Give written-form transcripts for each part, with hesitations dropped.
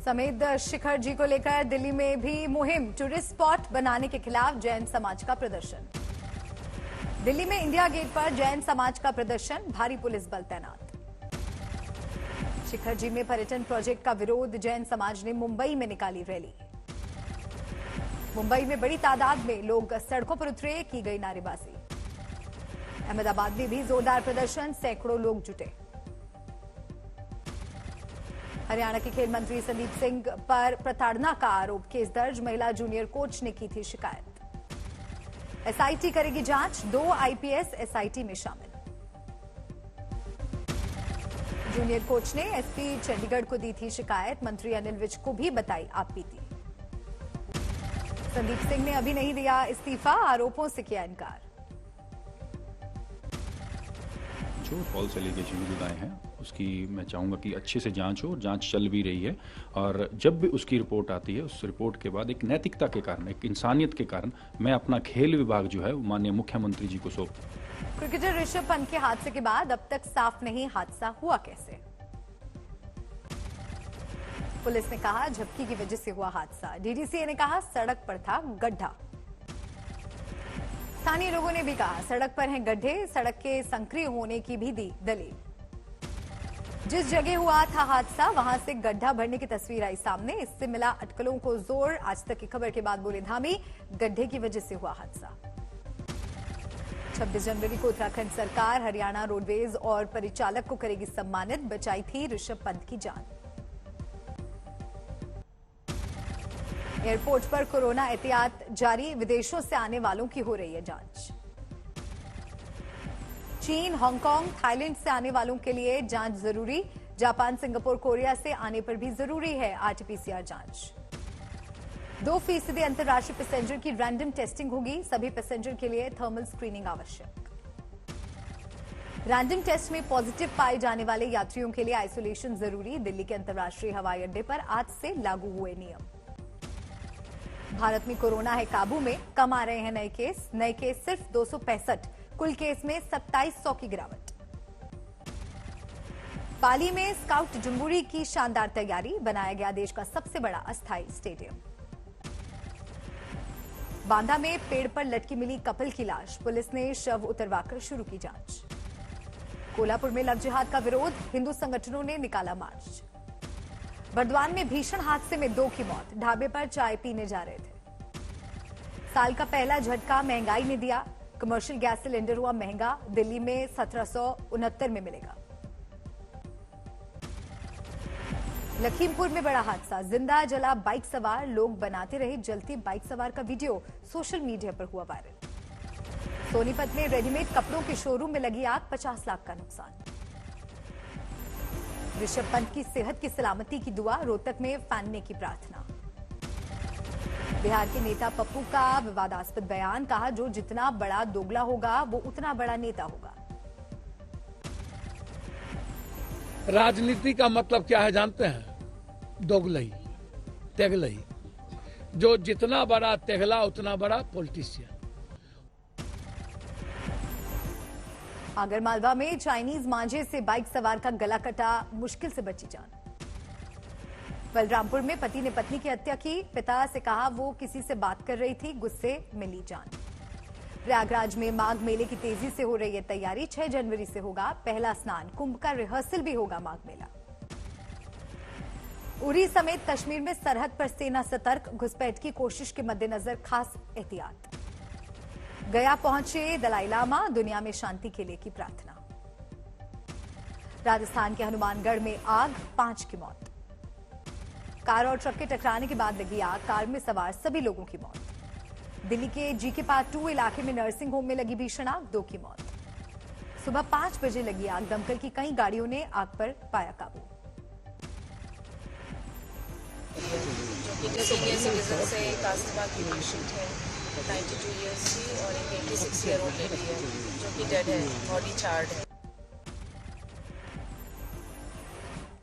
समेत शिखर जी को लेकर दिल्ली में भी मुहिम, टूरिस्ट स्पॉट बनाने के खिलाफ जैन समाज का प्रदर्शन। दिल्ली में इंडिया गेट पर जैन समाज का प्रदर्शन, भारी पुलिस बल तैनात। शिखर जी में पर्यटन प्रोजेक्ट का विरोध, जैन समाज ने मुंबई में निकाली रैली। मुंबई में बड़ी तादाद में लोग सड़कों पर उतरे, की गई नारेबाजी। अहमदाबाद में भी जोरदार प्रदर्शन, सैकड़ों लोग जुटे। हरियाणा के खेल मंत्री संदीप सिंह पर प्रताड़ना का आरोप, केस दर्ज, महिला जूनियर कोच ने की थी शिकायत। एसआईटी करेगी जांच, 2 आईपीएस एसआईटी में शामिल। जूनियर कोच ने एसपी चंडीगढ़ को दी थी शिकायत, मंत्री अनिल विज को भी बताई आपबीती। संदीप सिंह ने अभी नहीं दिया इस्तीफा, आरोपों से किया इनकार। जो फॉल्स एलिगेशन लगाए हैं उसकी मैं चाहूंगा कि अच्छे से जांच हो, जांच चल भी रही है और जब भी उसकी रिपोर्ट आती है उस रिपोर्ट के बाद एक नैतिकता के कारण, एक इंसानियत के कारण मैं अपना खेल विभाग जो है माननीय मुख्यमंत्री जी को सौंप। क्रिकेटर ऋषभ पंत के हादसे के बाद अब तक साफ नहीं हादसा हुआ कैसे। पुलिस ने कहा झपकी की वजह से हुआ हादसा, डीडीसीए ने कहा सड़क पर था गड्ढा। स्थानीय लोगों ने भी कहा सड़क पर हैं गड्ढे, सड़क के संक्रिय होने की भी दी दलील। जिस जगह हुआ था हादसा वहां से गड्ढा भरने की तस्वीर आई सामने, इससे मिला अटकलों को जोर। आज तक की खबर के बाद बोले धामी, गड्ढे की वजह से हुआ हादसा। 26 जनवरी को उत्तराखंड सरकार हरियाणा रोडवेज और परिचालक को करेगी सम्मानित, बचाई थी ऋषभ पंत की जान। एयरपोर्ट पर कोरोना एहतियात जारी, विदेशों से आने वालों की हो रही है जांच। चीन, हांगकांग, थाईलैंड से आने वालों के लिए जांच जरूरी, जापान, सिंगापुर, कोरिया से आने पर भी जरूरी है आरटीपीसीआर जांच। 2% अंतर्राष्ट्रीय पैसेंजर की रैंडम टेस्टिंग होगी, सभी पैसेंजर के लिए थर्मल स्क्रीनिंग आवश्यक। रैंडम टेस्ट में पॉजिटिव पाए जाने वाले यात्रियों के लिए आइसोलेशन जरूरी, दिल्ली के अंतर्राष्ट्रीय हवाई अड्डे पर आज से लागू हुए नियम। भारत में कोरोना है काबू में, कम आ रहे हैं नए केस सिर्फ 265, कुल केस में 2700 की गिरावट। पाली में स्काउट जंबूरी की शानदार तैयारी, बनाया गया देश का सबसे बड़ा अस्थायी स्टेडियम। बांदा में पेड़ पर लटकी मिली कपल की लाश, पुलिस ने शव उतरवाकर शुरू की जांच। कोल्हापुर में लव जिहाद का विरोध, हिंदू संगठनों ने निकाला मार्च। बर्दवान में भीषण हादसे में 2 की मौत, ढाबे पर चाय पीने जा रहे थे। साल का पहला झटका महंगाई ने दिया, कमर्शियल गैस सिलेंडर हुआ महंगा, दिल्ली में 1769 में मिलेगा। लखीमपुर में बड़ा हादसा, जिंदा जला बाइक सवार, लोग बनाते रहे जलती बाइक सवार का वीडियो, सोशल मीडिया पर हुआ वायरल। सोनीपत में रेडीमेड कपड़ों के शोरूम में लगी आग, 50 लाख का नुकसान। ऋषभ पंत की सेहत की सलामती की दुआ, रोहतक में फानने की प्रार्थना। बिहार के नेता पप्पू का विवादास्पद बयान, कहा जो जितना बड़ा दोगला होगा वो उतना बड़ा नेता होगा। राजनीति का मतलब क्या है जानते हैं? दोगलई, तेगलई। जो जितना बड़ा तेगला उतना बड़ा पॉलिटिशियन। आगरमालवा में चाइनीज मांझे से बाइक सवार का गला कटा, मुश्किल से बची जान। बलरामपुर में पति ने पत्नी की हत्या की, पिता से कहा वो किसी से बात कर रही थी, गुस्से में ली जान। प्रयागराज में माघ मेले की तेजी से हो रही है तैयारी, 6 जनवरी से होगा पहला स्नान, कुंभ का रिहर्सल भी होगा माघ मेला। उरी समेत कश्मीर में सरहद पर सेना सतर्क, घुसपैठ की कोशिश के मद्देनजर खास एहतियात। गया पहुंचे दलाई लामा, दुनिया में शांति के लिए की प्रार्थना। राजस्थान के हनुमानगढ़ में आग, 5 की मौत। कार और ट्रक के टकराने के बाद लगी आग, कार में सवार सभी लोगों की मौत। दिल्ली के जीके पार्क 2 इलाके में नर्सिंग होम में लगी भीषण आग, 2 की मौत। सुबह 5 बजे लगी आग, दमकल की कई गाड़ियों ने आग पर पाया काबू। जो कि सीनियर सिटीजन से कास्टमा की पेशेंट है, 92 ईयर्स की, और एक 86 ईयर ओल्ड लेडी है जो कि डेड है, बॉडी चार्ड है।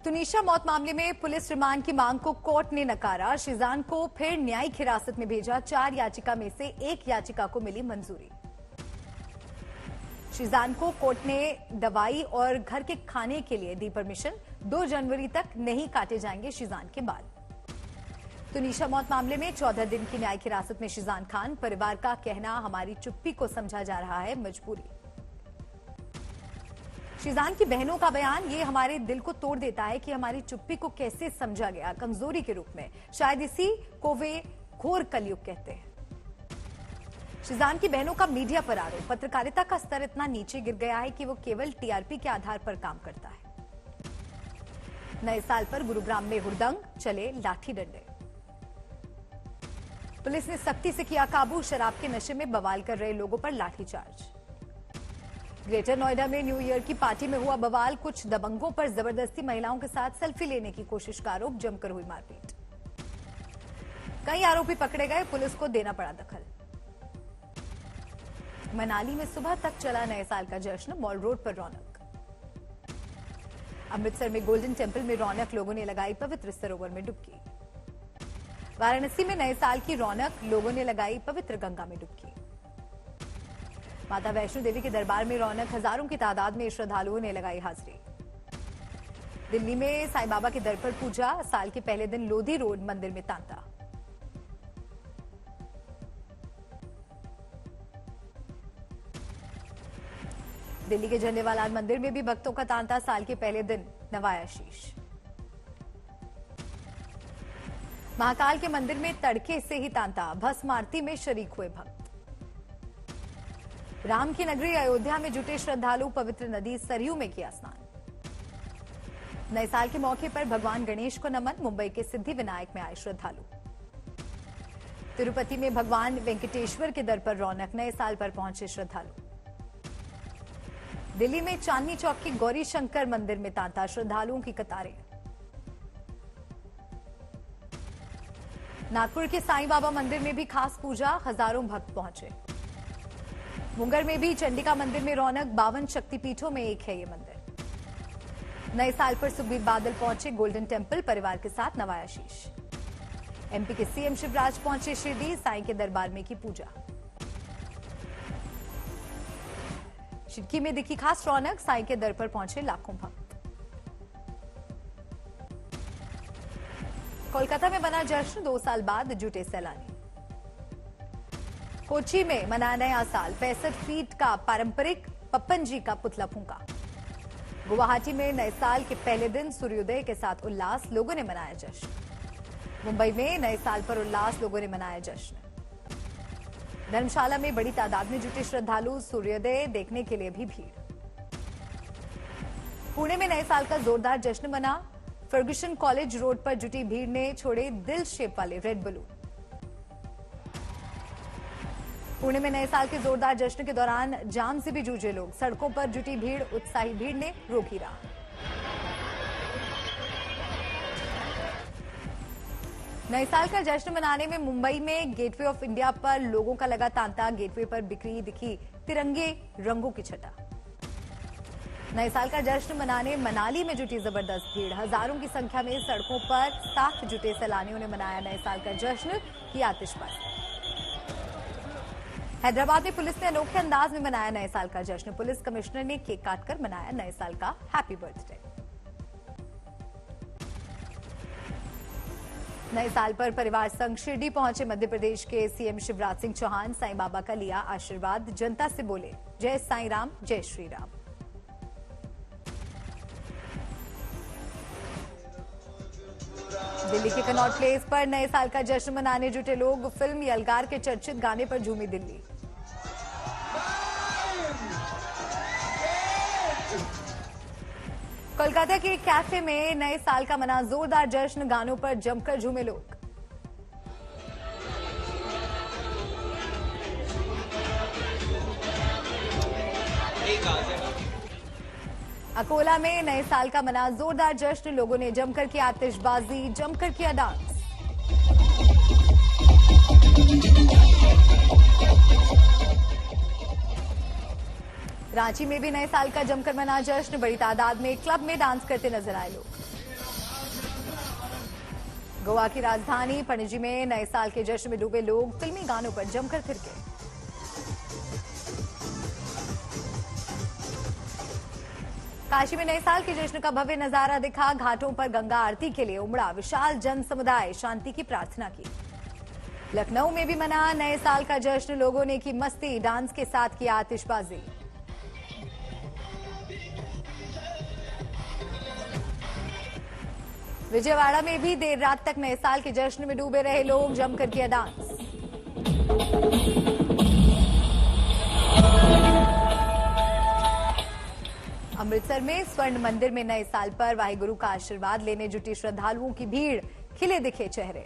तुनिशा मौत मामले में पुलिस रिमांड की मांग को कोर्ट ने नकारा, शीजान को फिर न्यायिक हिरासत में भेजा, 4 याचिका में से 1 याचिका को मिली मंजूरी। शीजान को कोर्ट ने दवाई और घर के खाने के लिए दी परमिशन, 2 जनवरी तक नहीं काटे जाएंगे शीजान के बाल। तुनिशा मौत मामले में 14 दिन की न्यायिक हिरासत में शिजान खान। परिवार का कहना, हमारी चुप्पी को समझा जा रहा है मजबूरी। शिजान की बहनों का बयान, ये हमारे दिल को तोड़ देता है कि हमारी चुप्पी को कैसे समझा गया, कमजोरी के रूप में। शायद इसी को वे घोर कलयुग कहते हैं। शिजान की बहनों का मीडिया पर आरोप, पत्रकारिता का स्तर इतना नीचे गिर गया है कि वो केवल टीआरपी के आधार पर काम करता है। नए साल पर गुरुग्राम में हुड़दंग, चले लाठी डंडे। पुलिस ने सख्ती से किया काबू, शराब के नशे में बवाल कर रहे लोगों पर लाठीचार्ज। ग्रेटर नोएडा में न्यू ईयर की पार्टी में हुआ बवाल, कुछ दबंगों पर जबरदस्ती महिलाओं के साथ सेल्फी लेने की कोशिश का आरोप, जमकर हुई मारपीट। कई आरोपी पकड़े गए, पुलिस को देना पड़ा दखल। मनाली में सुबह तक चला नए साल का जश्न, मॉल रोड पर रौनक। अमृतसर में गोल्डन टेम्पल में रौनक, लोगों ने लगाई पवित्र सरोवर में डुबकी। वाराणसी में नए साल की रौनक, लोगों ने लगाई पवित्र गंगा में डुबकी। माता वैष्णो देवी के दरबार में रौनक, हजारों की तादाद में श्रद्धालुओं ने लगाई हाजिरी। दिल्ली में साईं बाबा के दर पर पूजा, साल के पहले दिन लोधी रोड मंदिर में तांता। दिल्ली के झंडेवालाल मंदिर में भी भक्तों का तांता, साल के पहले दिन नवाया शीश। महाकाल के मंदिर में तड़के से ही तांता, भस्म आरती में शरीक हुए भक्त। राम की नगरी अयोध्या में जुटे श्रद्धालु, पवित्र नदी सरयू में किया स्नान। नए साल के मौके पर भगवान गणेश को नमन, मुंबई के सिद्धि विनायक में आए श्रद्धालु। तिरुपति में भगवान वेंकटेश्वर के दर पर रौनक, नए साल पर पहुंचे श्रद्धालु। दिल्ली में चांदनी चौक के गौरी शंकर मंदिर में तांता, श्रद्धालुओं की कतारें। नागपुर के साईं बाबा मंदिर में भी खास पूजा, हजारों भक्त पहुंचे। मुंगेर में भी चंडिका मंदिर में रौनक, 52 शक्तिपीठों में एक है ये मंदिर। नए साल पर सुखबीर बादल पहुंचे गोल्डन टेम्पल, परिवार के साथ नवाया शीश। एमपी के सीएम शिवराज पहुंचे शिरडी, साईं के दरबार में की पूजा। शिरडी में दिखी खास रौनक, साईं के दर पर पहुंचे लाखों भक्त। कोलकाता में बना जश्न, 2 साल बाद जुटे सैलानी। कोची में मनाया नया साल, 65 फीट का पारंपरिक पप्पन जी का पुतला फूंका। गुवाहाटी में नए साल के पहले दिन सूर्योदय के साथ उल्लास, लोगों ने मनाया जश्न। मुंबई में नए साल पर उल्लास, लोगों ने मनाया जश्न। धर्मशाला में बड़ी तादाद में जुटे श्रद्धालु, सूर्योदय देखने के लिए भी भीड़। पुणे में नए साल का जोरदार जश्न मना, फर्गुसन कॉलेज रोड पर जुटी भीड़ ने छोड़े दिल शेप वाले रेड बलून। पुणे में नए साल के जोरदार जश्न के दौरान जाम से भी जूझे लोग, सड़कों पर जुटी भीड़, उत्साही भीड़ ने रोकी राह। नए साल का जश्न मनाने में मुंबई में गेटवे ऑफ इंडिया पर लोगों का लगा तांता, गेटवे पर बिखरी दिखी तिरंगे रंगों की छटा। नए साल का जश्न मनाने मनाली में जुटी जबरदस्त भीड़, हजारों की संख्या में सड़कों पर साथ जुटे सैलानियों ने मनाया नए साल का जश्न, की आतिशबाजी। हैदराबाद में पुलिस ने अनोखे अंदाज में मनाया नए साल का जश्न, पुलिस कमिश्नर ने केक काटकर मनाया नए साल का हैप्पी बर्थडे। नए साल पर परिवार संग शिरडी पहुंचे मध्य प्रदेश के सीएम शिवराज सिंह चौहान, साईं बाबा का लिया आशीर्वाद, जनता से बोले जय साईं राम, जय श्री राम। दिल्ली के कनॉट प्लेस पर नए साल का जश्न मनाने जुटे लोग, फिल्म यलगार के चर्चित गाने पर झूमी दिल्ली। कोलकाता के एक कैफे में नए साल का मना जोरदार जश्न, गानों पर जमकर झूमे लोग। अकोला में नए साल का मना जोरदार जश्न, लोगों ने जमकर किया आतिशबाजी, जमकर किया डांस। रांची में भी नए साल का जमकर मना जश्न, बड़ी तादाद में क्लब में डांस करते नजर आए लोग। गोवा की राजधानी पणजी में नए साल के जश्न में डूबे लोग, फिल्मी गानों पर जमकर थिरके। काशी में नए साल के जश्न का भव्य नजारा दिखा। घाटों पर गंगा आरती के लिए उमड़ा विशाल जन समुदाय, शांति की प्रार्थना की। लखनऊ में भी मना नए साल का जश्न, लोगों ने की मस्ती, डांस के साथ किया आतिशबाजी। विजयवाड़ा में भी देर रात तक नए साल के जश्न में डूबे रहे लोग, जमकर किया डांस। अमृतसर में स्वर्ण मंदिर में नए साल पर वाहिगुरु का आशीर्वाद लेने जुटी श्रद्धालुओं की भीड़, खिले दिखे चेहरे।